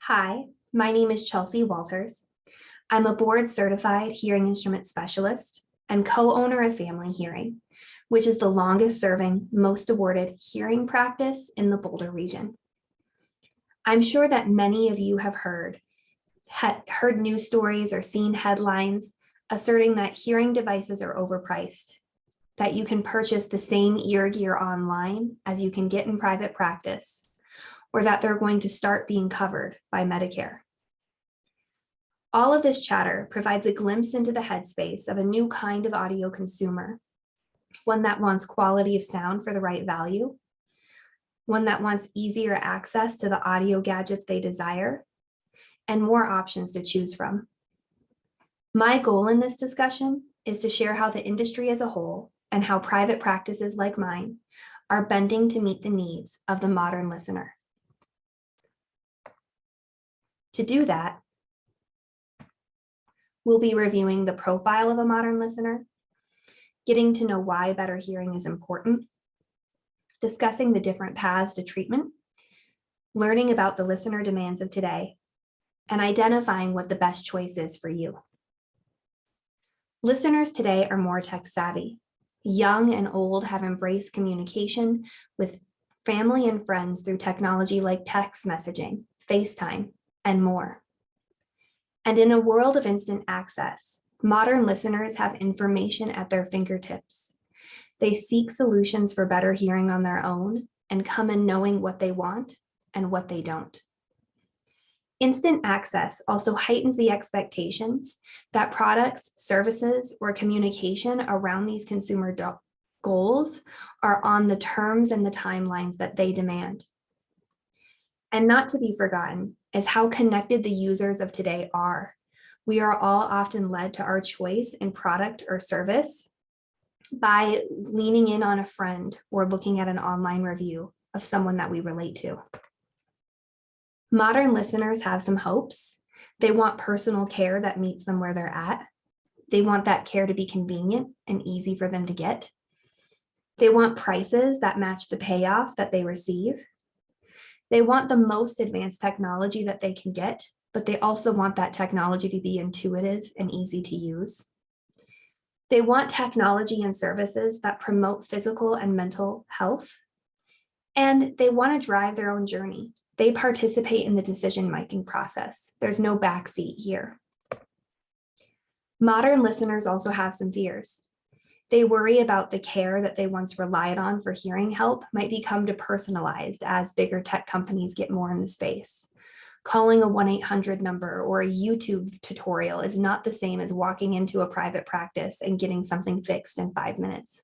Hi, my name is Chelsea Walters. I'm a board-certified hearing instrument specialist and co-owner of Family Hearing, which is the longest-serving, most awarded hearing practice in the Boulder region. I'm sure that many of you have heard news stories or seen headlines asserting that hearing devices are overpriced, that you can purchase the same ear gear online as you can get in private practice, or that they're going to start being covered by Medicare. All of this chatter provides a glimpse into the headspace of a new kind of audio consumer, one that wants quality of sound for the right value, one that wants easier access to the audio gadgets they desire, and more options to choose from. My goal in this discussion is to share how the industry as a whole and how private practices like mine are bending to meet the needs of the modern listener. To do that, we'll be reviewing the profile of a modern listener, getting to know why better hearing is important, discussing the different paths to treatment, learning about the listener demands of today, and identifying what the best choice is for you. Listeners today are more tech savvy. Young and old have embraced communication with family and friends through technology like text messaging, FaceTime, and more. And in a world of instant access, modern listeners have information at their fingertips. They seek solutions for better hearing on their own and come in knowing what they want and what they don't. Instant access also heightens the expectations that products, services, or communication around these consumer goals are on the terms and the timelines that they demand. And not to be forgotten is how connected the users of today are. We are all often led to our choice in product or service by leaning in on a friend or looking at an online review of someone that we relate to. Modern listeners have some hopes. They want personal care that meets them where they're at. They want that care to be convenient and easy for them to get. They want prices that match the payoff that they receive. They want the most advanced technology that they can get, but they also want that technology to be intuitive and easy to use. They want technology and services that promote physical and mental health. And they want to drive their own journey. They participate in the decision-making process. There's no backseat here. Modern listeners also have some fears. They worry about the care that they once relied on for hearing help might become depersonalized as bigger tech companies get more in the space. Calling a 1-800 number or a YouTube tutorial is not the same as walking into a private practice and getting something fixed in 5 minutes.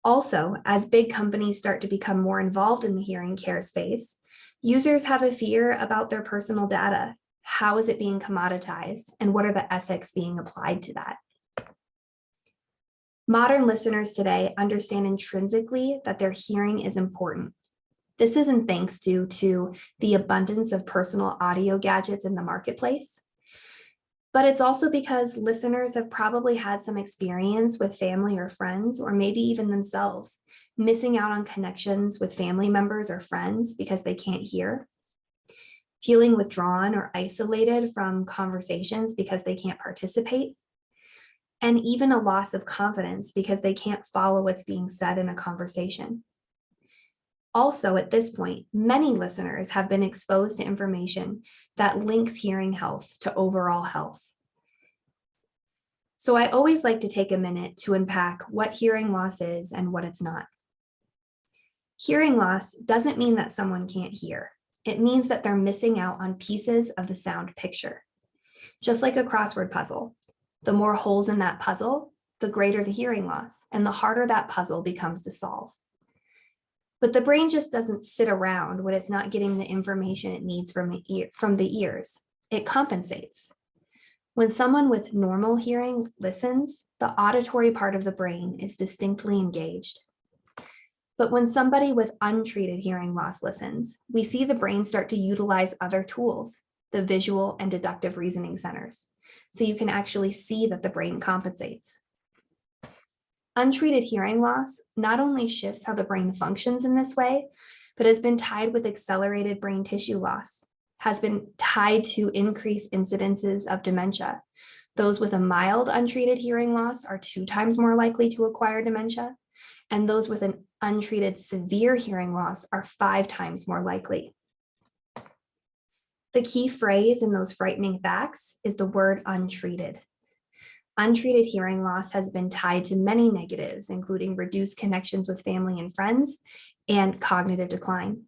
Also, as big companies start to become more involved in the hearing care space, users have a fear about their personal data. How is it being commoditized, and what are the ethics being applied to that? Modern listeners today understand intrinsically that their hearing is important. This isn't thanks to the abundance of personal audio gadgets in the marketplace, but it's also because listeners have probably had some experience with family or friends, or maybe even themselves, missing out on connections with family members or friends because they can't hear, feeling withdrawn or isolated from conversations because they can't participate, and even a loss of confidence because they can't follow what's being said in a conversation. Also, at this point, many listeners have been exposed to information that links hearing health to overall health. So I always like to take a minute to unpack what hearing loss is and what it's not. Hearing loss doesn't mean that someone can't hear. It means that they're missing out on pieces of the sound picture. Just like a crossword puzzle, the more holes in that puzzle, the greater the hearing loss, and the harder that puzzle becomes to solve. But the brain just doesn't sit around when it's not getting the information it needs from the ears. It compensates. When someone with normal hearing listens, the auditory part of the brain is distinctly engaged. But when somebody with untreated hearing loss listens, we see the brain start to utilize other tools, the visual and deductive reasoning centers, so you can actually see that the brain compensates. Untreated hearing loss not only shifts how the brain functions in this way, but has been tied with accelerated brain tissue loss, has been tied to increased incidences of dementia. Those with a mild untreated hearing loss are 2 times more likely to acquire dementia, and those with an untreated severe hearing loss are 5 times more likely. The key phrase in those frightening facts is the word untreated. Untreated hearing loss has been tied to many negatives, including reduced connections with family and friends and cognitive decline.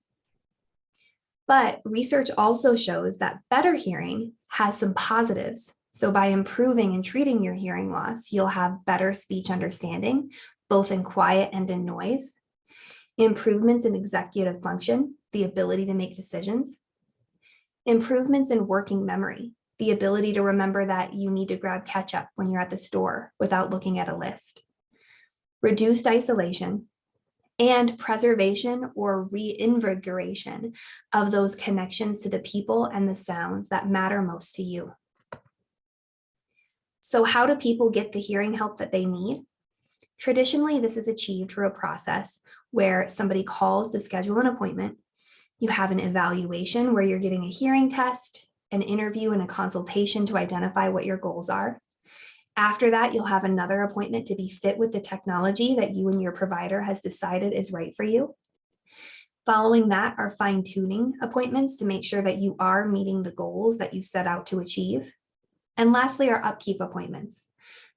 But research also shows that better hearing has some positives. So by improving and treating your hearing loss, you'll have better speech understanding, both in quiet and in noise, improvements in executive function, the ability to make decisions, improvements in working memory, the ability to remember that you need to grab ketchup when you're at the store without looking at a list, reduced isolation, and preservation or reinvigoration of those connections to the people and the sounds that matter most to you. So how do people get the hearing help that they need? Traditionally, this is achieved through a process where somebody calls to schedule an appointment. You have an evaluation where you're getting a hearing test, an interview, and a consultation to identify what your goals are. After that, you'll have another appointment to be fit with the technology that you and your provider has decided is right for you. Following that are fine-tuning appointments to make sure that you are meeting the goals that you set out to achieve. And lastly are upkeep appointments.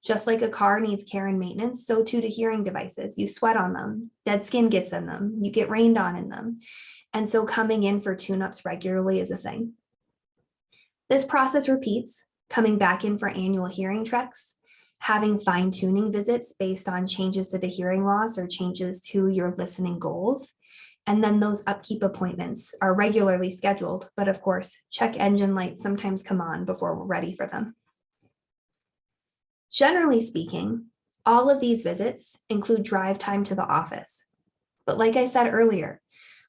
Just like a car needs care and maintenance, so too do hearing devices. You sweat on them, dead skin gets in them, you get rained on in them. And so coming in for tune-ups regularly is a thing. This process repeats, coming back in for annual hearing checks, having fine-tuning visits based on changes to the hearing loss or changes to your listening goals. And then those upkeep appointments are regularly scheduled, but of course, check engine lights sometimes come on before we're ready for them. Generally speaking, all of these visits include drive time to the office. But like I said earlier,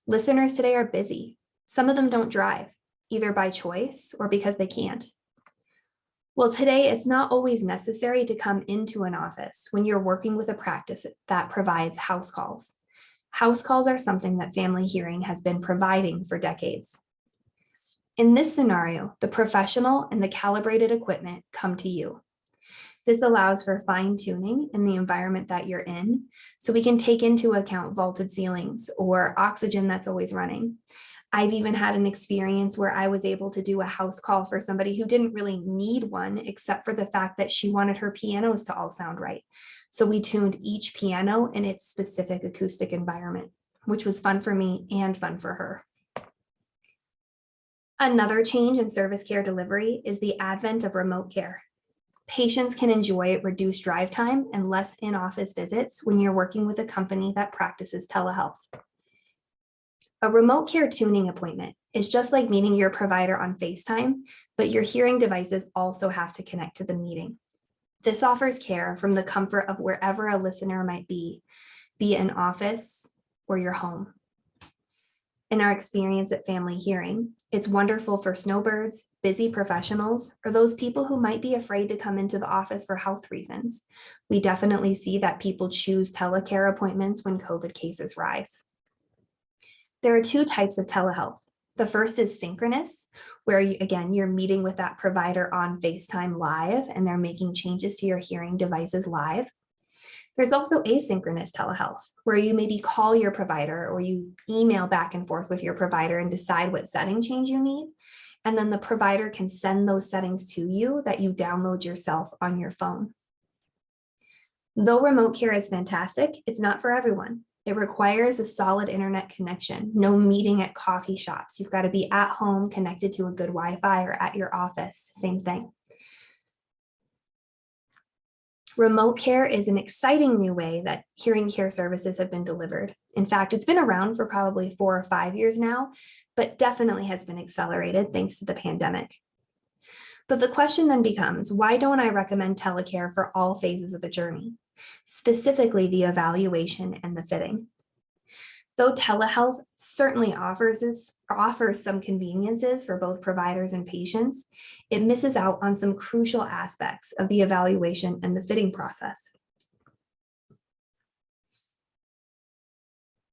listeners today are busy. Some of them don't drive, either by choice or because they can't. Well, today it's not always necessary to come into an office when you're working with a practice that provides house calls. House calls are something that Family Hearing has been providing for decades. In this scenario, the professional and the calibrated equipment come to you. This allows for fine-tuning in the environment that you're in, so we can take into account vaulted ceilings or oxygen that's always running. I've even had an experience where I was able to do a house call for somebody who didn't really need one, except for the fact that she wanted her pianos to all sound right. So we tuned each piano in its specific acoustic environment, which was fun for me and fun for her. Another change in service care delivery is the advent of remote care. Patients can enjoy reduced drive time and less in-office visits when you're working with a company that practices telehealth. A remote care tuning appointment is just like meeting your provider on FaceTime, but your hearing devices also have to connect to the meeting. This offers care from the comfort of wherever a listener might be an office or your home. In our experience at Family Hearing, it's wonderful for snowbirds, busy professionals, or those people who might be afraid to come into the office for health reasons. We definitely see that people choose telecare appointments when COVID cases rise. There are 2 types of telehealth. The first is synchronous, where you're meeting with that provider on FaceTime live and they're making changes to your hearing devices live. There's also asynchronous telehealth, where you maybe call your provider or you email back and forth with your provider and decide what setting change you need. And then the provider can send those settings to you that you download yourself on your phone. Though remote care is fantastic, it's not for everyone. It requires a solid internet connection, no meeting at coffee shops. You've got to be at home connected to a good Wi-Fi or at your office, same thing. Remote care is an exciting new way that hearing care services have been delivered. In fact, it's been around for probably 4 or 5 years now, but definitely has been accelerated thanks to the pandemic. But the question then becomes, why don't I recommend telecare for all phases of the journey, specifically the evaluation and the fitting? Though telehealth certainly offers some conveniences for both providers and patients, it misses out on some crucial aspects of the evaluation and the fitting process.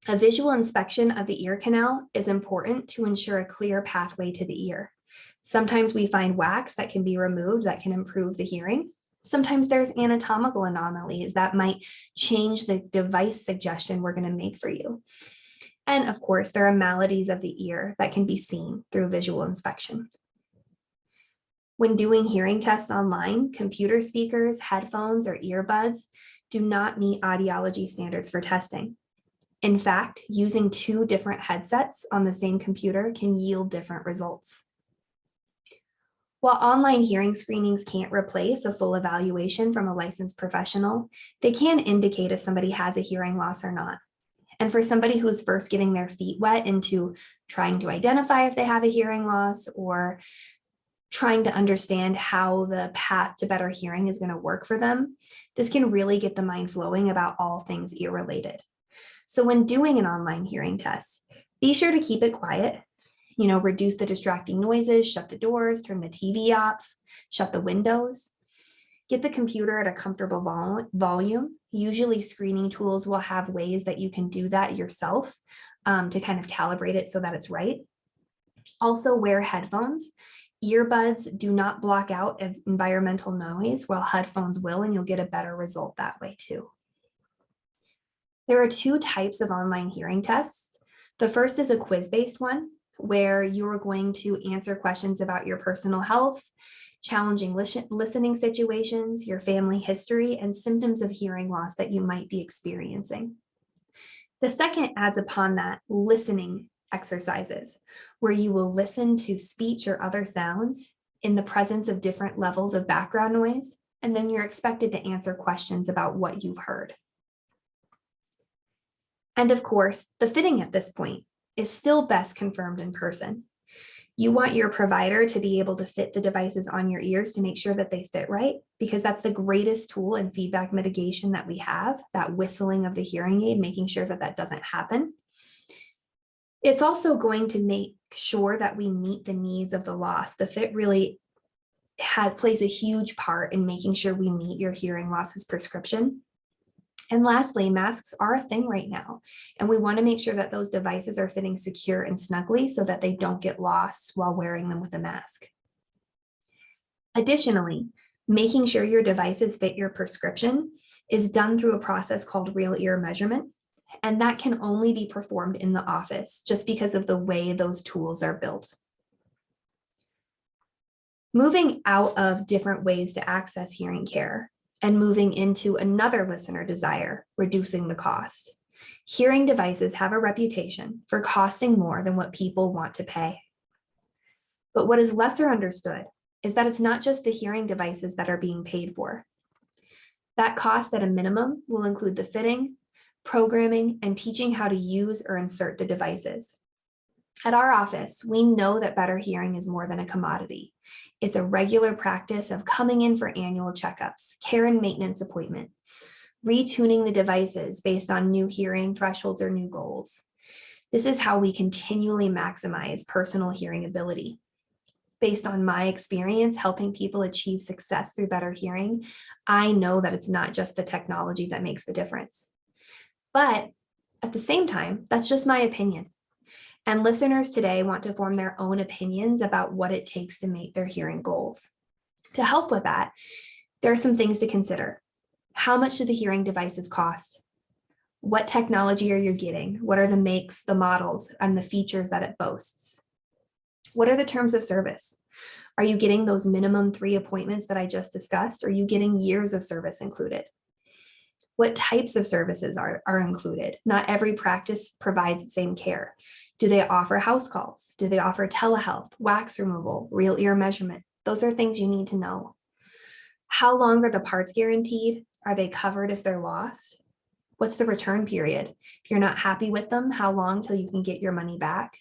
A visual inspection of the ear canal is important to ensure a clear pathway to the ear. Sometimes we find wax that can be removed that can improve the hearing. Sometimes there's anatomical anomalies that might change the device suggestion we're going to make for you. And of course, there are maladies of the ear that can be seen through visual inspection. When doing hearing tests online, computer speakers, headphones, or earbuds do not meet audiology standards for testing. In fact, using 2 different headsets on the same computer can yield different results. While online hearing screenings can't replace a full evaluation from a licensed professional, they can indicate if somebody has a hearing loss or not. And for somebody who is first getting their feet wet into trying to identify if they have a hearing loss or trying to understand how the path to better hearing is going to work for them, this can really get the mind flowing about all things ear related. So when doing an online hearing test, be sure to keep it quiet, reduce the distracting noises, shut the doors, turn the TV off, shut the windows, get the computer at a comfortable volume. Usually screening tools will have ways that you can do that yourself to kind of calibrate it so that it's right. Also wear headphones. Earbuds do not block out environmental noise, while headphones will, and you'll get a better result that way too. There are 2 types of online hearing tests. The first is a quiz-based one, where you're going to answer questions about your personal health, challenging listening situations, your family history, and symptoms of hearing loss that you might be experiencing. The second adds upon that listening exercises, where you will listen to speech or other sounds in the presence of different levels of background noise, and then you're expected to answer questions about what you've heard. And of course, the fitting at this point is still best confirmed in person. You want your provider to be able to fit the devices on your ears to make sure that they fit right, because that's the greatest tool in feedback mitigation that we have, that whistling of the hearing aid, making sure that that doesn't happen. It's also going to make sure that we meet the needs of the loss. The fit really plays a huge part in making sure we meet your hearing loss's prescription. And lastly, masks are a thing right now, and we want to make sure that those devices are fitting secure and snugly so that they don't get lost while wearing them with a mask. Additionally, making sure your devices fit your prescription is done through a process called real ear measurement, and that can only be performed in the office just because of the way those tools are built. Moving out of different ways to access hearing care and moving into another listener desire, reducing the cost. Hearing devices have a reputation for costing more than what people want to pay. But what is lesser understood is that it's not just the hearing devices that are being paid for. That cost at a minimum will include the fitting, programming, and teaching how to use or insert the devices. At our office, we know that better hearing is more than a commodity. It's a regular practice of coming in for annual checkups, care and maintenance appointments, retuning the devices based on new hearing thresholds or new goals. This is how we continually maximize personal hearing ability. Based on my experience helping people achieve success through better hearing, I know that it's not just the technology that makes the difference. But at the same time, that's just my opinion. And listeners today want to form their own opinions about what it takes to make their hearing goals. To help with that, there are some things to consider. How much do the hearing devices cost? What technology are you getting? What are the makes, the models, and the features that it boasts? What are the terms of service? Are you getting those minimum 3 appointments that I just discussed? Are you getting years of service included? What types of services are included? Not every practice provides the same care. Do they offer house calls? Do they offer telehealth, wax removal, real ear measurement? Those are things you need to know. How long are the parts guaranteed? Are they covered if they're lost? What's the return period? If you're not happy with them, how long till you can get your money back?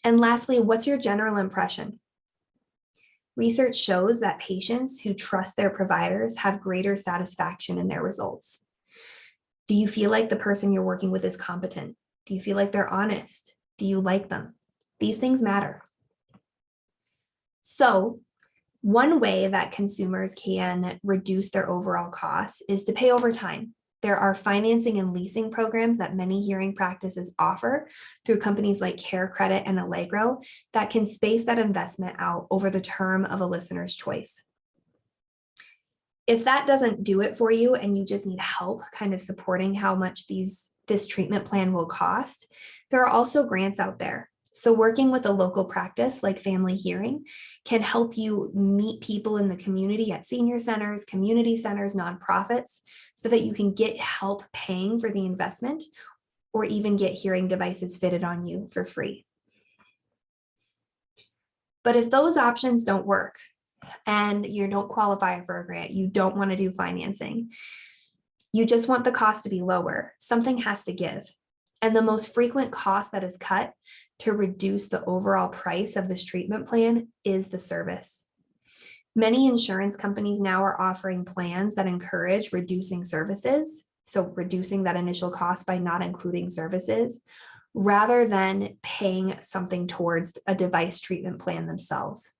And lastly, what's your general impression? Research shows that patients who trust their providers have greater satisfaction in their results. Do you feel like the person you're working with is competent? Do you feel like they're honest? Do you like them? These things matter. So, one way that consumers can reduce their overall costs is to pay over time. There are financing and leasing programs that many hearing practices offer through companies like Care Credit and Allegro that can space that investment out over the term of a listener's choice. If that doesn't do it for you and you just need help kind of supporting how much this treatment plan will cost, there are also grants out there. So working with a local practice like Family Hearing can help you meet people in the community at senior centers, community centers, nonprofits, so that you can get help paying for the investment or even get hearing devices fitted on you for free. But if those options don't work and you don't qualify for a grant, you don't want to do financing, you just want the cost to be lower, something has to give. And the most frequent cost that is cut to reduce the overall price of this treatment plan is the service. Many insurance companies now are offering plans that encourage reducing services, so reducing that initial cost by not including services, rather than paying something towards a device treatment plan themselves.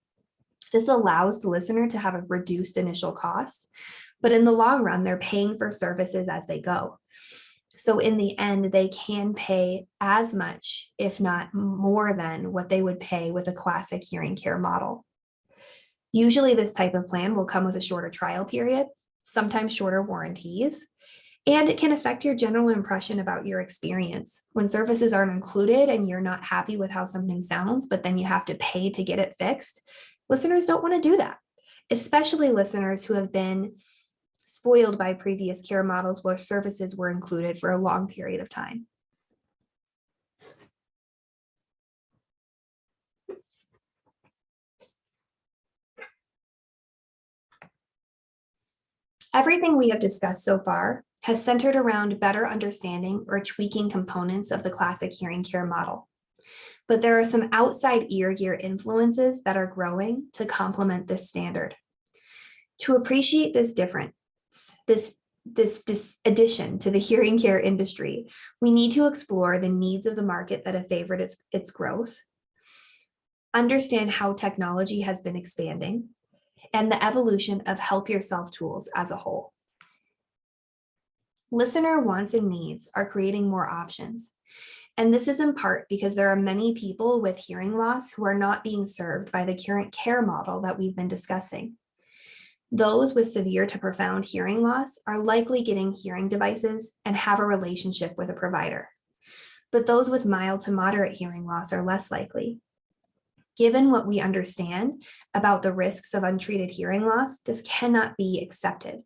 This allows the listener to have a reduced initial cost, but in the long run, they're paying for services as they go. So in the end, they can pay as much, if not more than what they would pay with a classic hearing care model. Usually this type of plan will come with a shorter trial period, sometimes shorter warranties, and it can affect your general impression about your experience. When services aren't included and you're not happy with how something sounds, but then you have to pay to get it fixed, listeners don't want to do that, especially listeners who have been spoiled by previous care models where services were included for a long period of time. Everything we have discussed so far has centered around better understanding or tweaking components of the classic hearing care model. But there are some outside ear gear influences that are growing to complement this standard. To appreciate this difference, this addition to the hearing care industry, we need to explore the needs of the market that have favored its growth, understand how technology has been expanding, and the evolution of help yourself tools as a whole. Listener wants and needs are creating more options. And this is in part because there are many people with hearing loss who are not being served by the current care model that we've been discussing. Those with severe to profound hearing loss are likely getting hearing devices and have a relationship with a provider. But those with mild to moderate hearing loss are less likely. Given what we understand about the risks of untreated hearing loss, this cannot be accepted.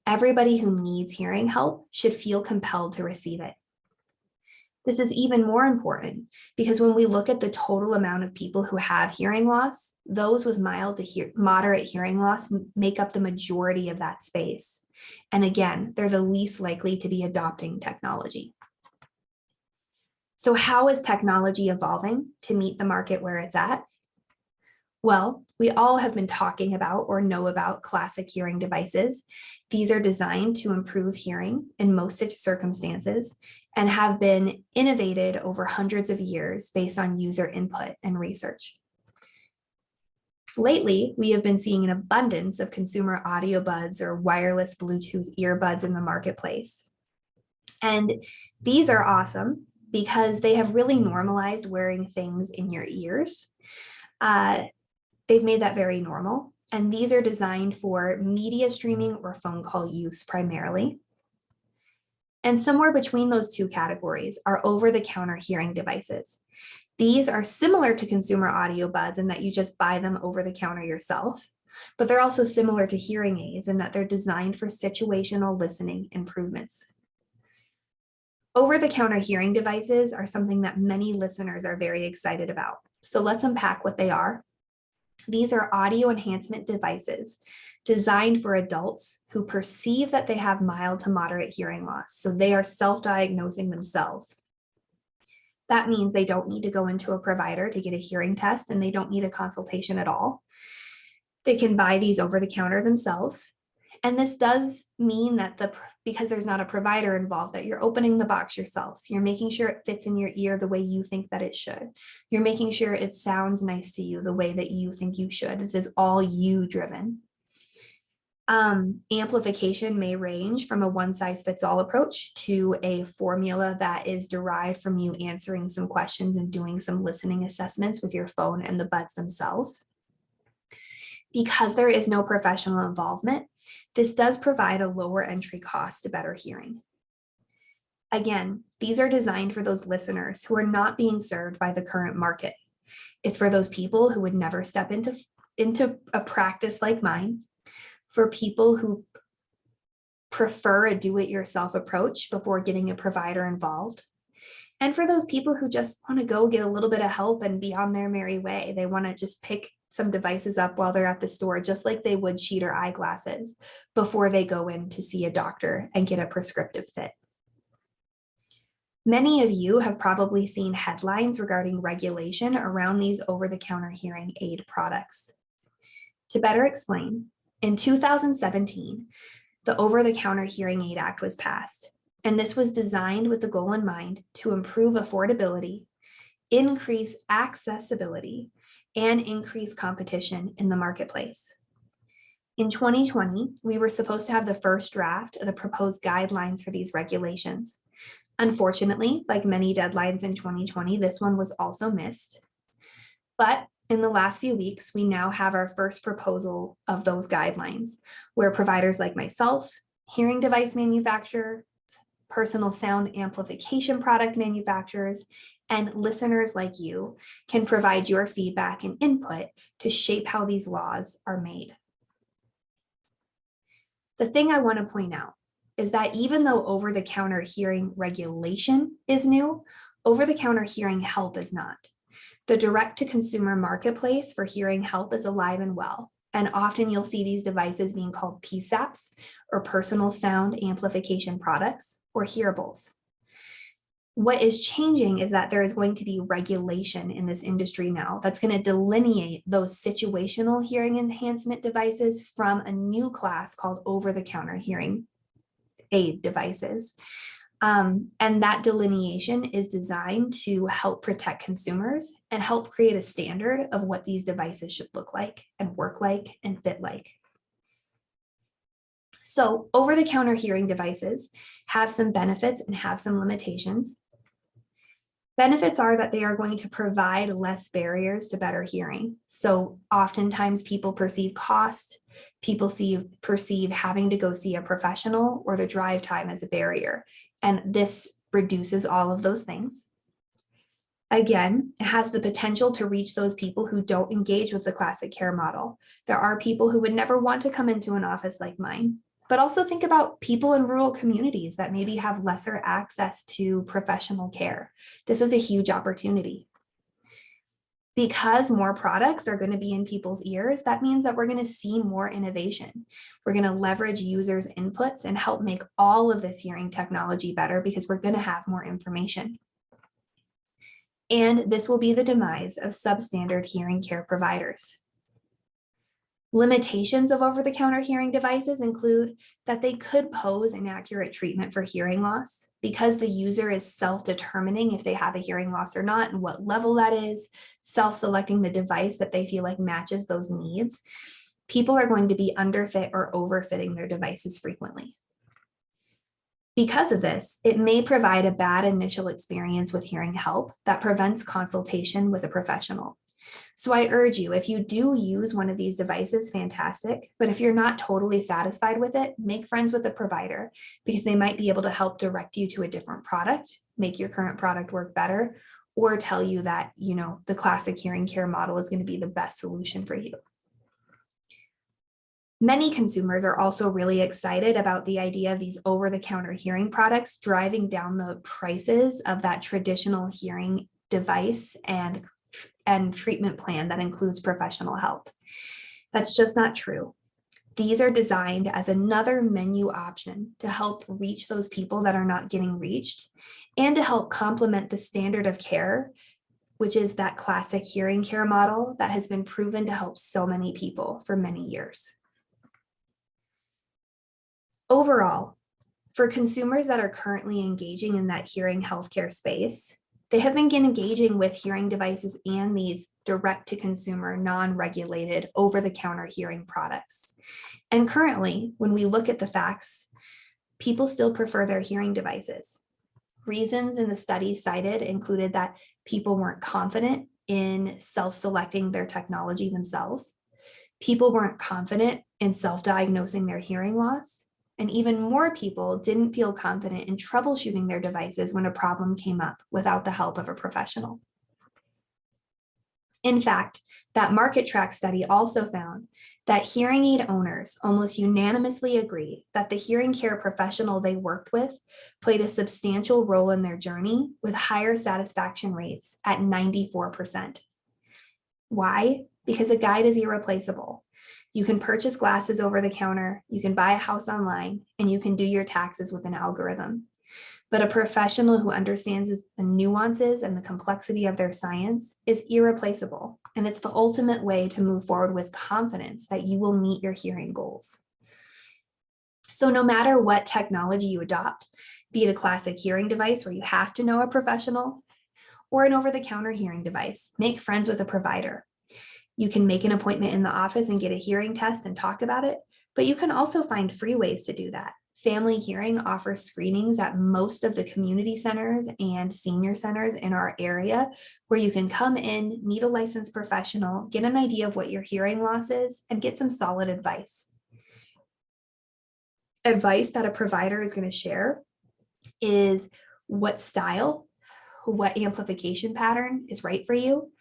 Everybody who needs hearing help should feel compelled to receive it. This is even more important because when we look at the total amount of people who have hearing loss, those with mild to moderate hearing loss make up the majority of that space. And again, they're the least likely to be adopting technology. So how is technology evolving to meet the market where it's at? Well, we all have been talking about or know about classic hearing devices. These are designed to improve hearing in most circumstances and have been innovated over hundreds of years based on user input and research. Lately, we have been seeing an abundance of consumer audio buds or wireless Bluetooth earbuds in the marketplace. And these are awesome because they have really normalized wearing things in your ears. They've made that very normal. And these are designed for media streaming or phone call use primarily. And somewhere between those two categories are over-the-counter hearing devices. These are similar to consumer audio buds in that you just buy them over the counter yourself, but they're also similar to hearing aids in that they're designed for situational listening improvements. Over-the-counter hearing devices are something that many listeners are very excited about. So let's unpack what they are. These are audio enhancement devices designed for adults who perceive that they have mild to moderate hearing loss. So they are self-diagnosing themselves. That means they don't need to go into a provider to get a hearing test and they don't need a consultation at all. They can buy these over the counter themselves. And this does mean that because there's not a provider involved, that you're opening the box yourself. You're making sure it fits in your ear the way you think that it should. You're making sure it sounds nice to you the way that you think you should. This is all you driven. Amplification may range from a one-size-fits-all approach to a formula that is derived from you answering some questions and doing some listening assessments with your phone and the buds themselves. Because there is no professional involvement, this does provide a lower entry cost to better hearing. Again, these are designed for those listeners who are not being served by the current market. It's for those people who would never step into a practice like mine, for people who prefer a do-it-yourself approach before getting a provider involved, and for those people who just want to go get a little bit of help and be on their merry way. They want to just pick some devices up while they're at the store, just like they would sheet or eyeglasses before they go in to see a doctor and get a prescriptive fit. Many of you have probably seen headlines regarding regulation around these over-the-counter hearing aid products. To better explain, in 2017, the Over-the-Counter Hearing Aid Act was passed, and this was designed with the goal in mind to improve affordability, increase accessibility, and increase competition in the marketplace. In 2020, we were supposed to have the first draft of the proposed guidelines for these regulations. Unfortunately, like many deadlines in 2020, this one was also missed. But in the last few weeks, we now have our first proposal of those guidelines, where providers like myself, hearing device manufacturers, personal sound amplification product manufacturers, and listeners like you can provide your feedback and input to shape how these laws are made. The thing I want to point out is that even though over-the-counter hearing regulation is new, over-the-counter hearing help is not. The direct-to-consumer marketplace for hearing help is alive and well, and often you'll see these devices being called PSAPs, or personal sound amplification products, or hearables. What is changing is that there is going to be regulation in this industry now that's going to delineate those situational hearing enhancement devices from a new class called over-the-counter hearing aid devices. And that delineation is designed to help protect consumers and help create a standard of what these devices should look like and work like and fit like. So over-the-counter hearing devices have some benefits and have some limitations. Benefits are that they are going to provide less barriers to better hearing. So oftentimes people perceive cost, people perceive having to go see a professional or the drive time as a barrier. And this reduces all of those things. Again, it has the potential to reach those people who don't engage with the classic care model. There are people who would never want to come into an office like mine, but also think about people in rural communities that maybe have lesser access to professional care. This is a huge opportunity. Because more products are going to be in people's ears, that means that we're going to see more innovation. We're going to leverage users' inputs and help make all of this hearing technology better because we're going to have more information. And this will be the demise of substandard hearing care providers. Limitations of over-the-counter hearing devices include that they could pose inaccurate treatment for hearing loss because the user is self-determining if they have a hearing loss or not and what level that is, self-selecting the device that they feel like matches those needs. People are going to be underfit or overfitting their devices frequently. Because of this, it may provide a bad initial experience with hearing help that prevents consultation with a professional. So I urge you, if you do use one of these devices, fantastic. But if you're not totally satisfied with it, make friends with the provider because they might be able to help direct you to a different product, make your current product work better, or tell you that, the classic hearing care model is going to be the best solution for you. Many consumers are also really excited about the idea of these over-the-counter hearing products driving down the prices of that traditional hearing device and treatment plan that includes professional help. That's just not true. These are designed as another menu option to help reach those people that are not getting reached and to help complement the standard of care, which is that classic hearing care model that has been proven to help so many people for many years. Overall, for consumers that are currently engaging in that hearing healthcare space, They have been engaging with hearing devices and these direct-to-consumer, non-regulated, over-the-counter hearing products. And currently, when we look at the facts, people still prefer their hearing devices. Reasons in the study cited included that people weren't confident in self-selecting their technology themselves. People weren't confident in self-diagnosing their hearing loss. And even more people didn't feel confident in troubleshooting their devices when a problem came up without the help of a professional. In fact, that market track study also found that hearing aid owners almost unanimously agreed that the hearing care professional they worked with played a substantial role in their journey, with higher satisfaction rates at 94%. Why? Because a guide is irreplaceable. You can purchase glasses over the counter, you can buy a house online, and you can do your taxes with an algorithm. But a professional who understands the nuances and the complexity of their science is irreplaceable. And it's the ultimate way to move forward with confidence that you will meet your hearing goals. So no matter what technology you adopt, be it a classic hearing device where you have to know a professional, or an over-the-counter hearing device, make friends with a provider. You can make an appointment in the office and get a hearing test and talk about it, but you can also find free ways to do that. Family Hearing offers screenings at most of the community centers and senior centers in our area, where you can come in, meet a licensed professional, get an idea of what your hearing loss is, and get some solid advice. Advice that a provider is going to share is what style, what amplification pattern is right for you,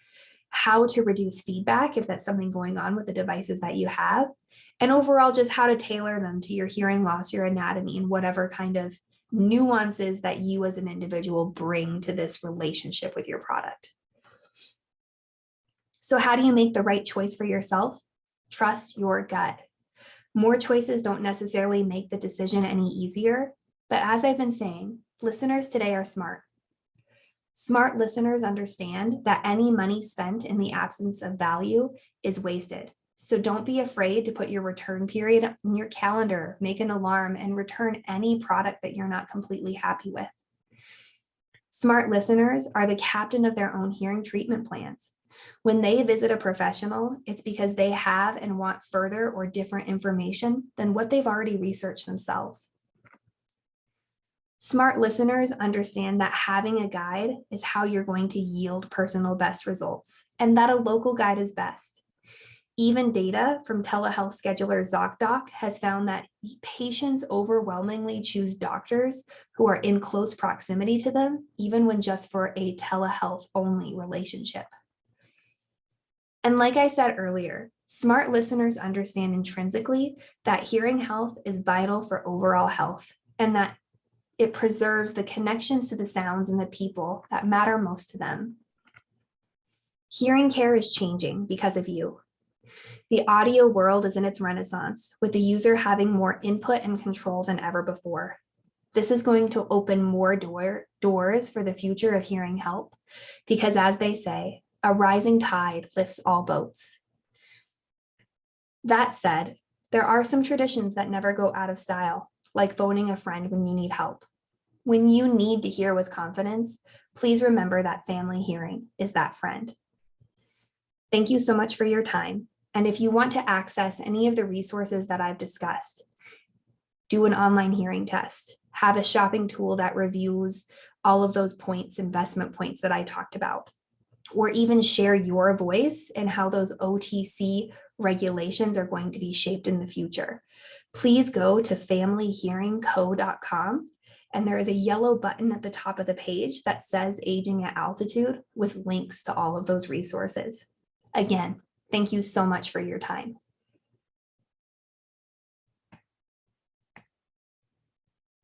how to reduce feedback if that's something going on with the devices that you have, and overall just how to tailor them to your hearing loss, your anatomy, and whatever kind of nuances that you as an individual bring to this relationship with your product. So how do you make the right choice for yourself? Trust your gut. More choices don't necessarily make the decision any easier, but as I've been saying, listeners today are smart. Smart listeners understand that any money spent in the absence of value is wasted. So don't be afraid to put your return period in your calendar, make an alarm, and return any product that you're not completely happy with. Smart listeners are the captain of their own hearing treatment plans. When they visit a professional, it's because they have and want further or different information than what they've already researched themselves. Smart listeners understand that having a guide is how you're going to yield personal best results, and that a local guide is best. Even data from telehealth scheduler ZocDoc has found that patients overwhelmingly choose doctors who are in close proximity to them, even when just for a telehealth only relationship. And like I said earlier, smart listeners understand intrinsically that hearing health is vital for overall health, and that it preserves the connections to the sounds and the people that matter most to them. Hearing care is changing because of you. The audio world is in its renaissance, with the user having more input and control than ever before. This is going to open more doors for the future of hearing help, because as they say, a rising tide lifts all boats. That said, there are some traditions that never go out of style, like phoning a friend when you need help. When you need to hear with confidence, please remember that Family Hearing is that friend. Thank you so much for your time. And if you want to access any of the resources that I've discussed, do an online hearing test, have a shopping tool that reviews all of those points, investment points that I talked about, or even share your voice and how those OTC regulations are going to be shaped in the future, please go to familyhearingco.com. And there is a yellow button at the top of the page that says Aging at Altitude, with links to all of those resources. Again, thank you so much for your time.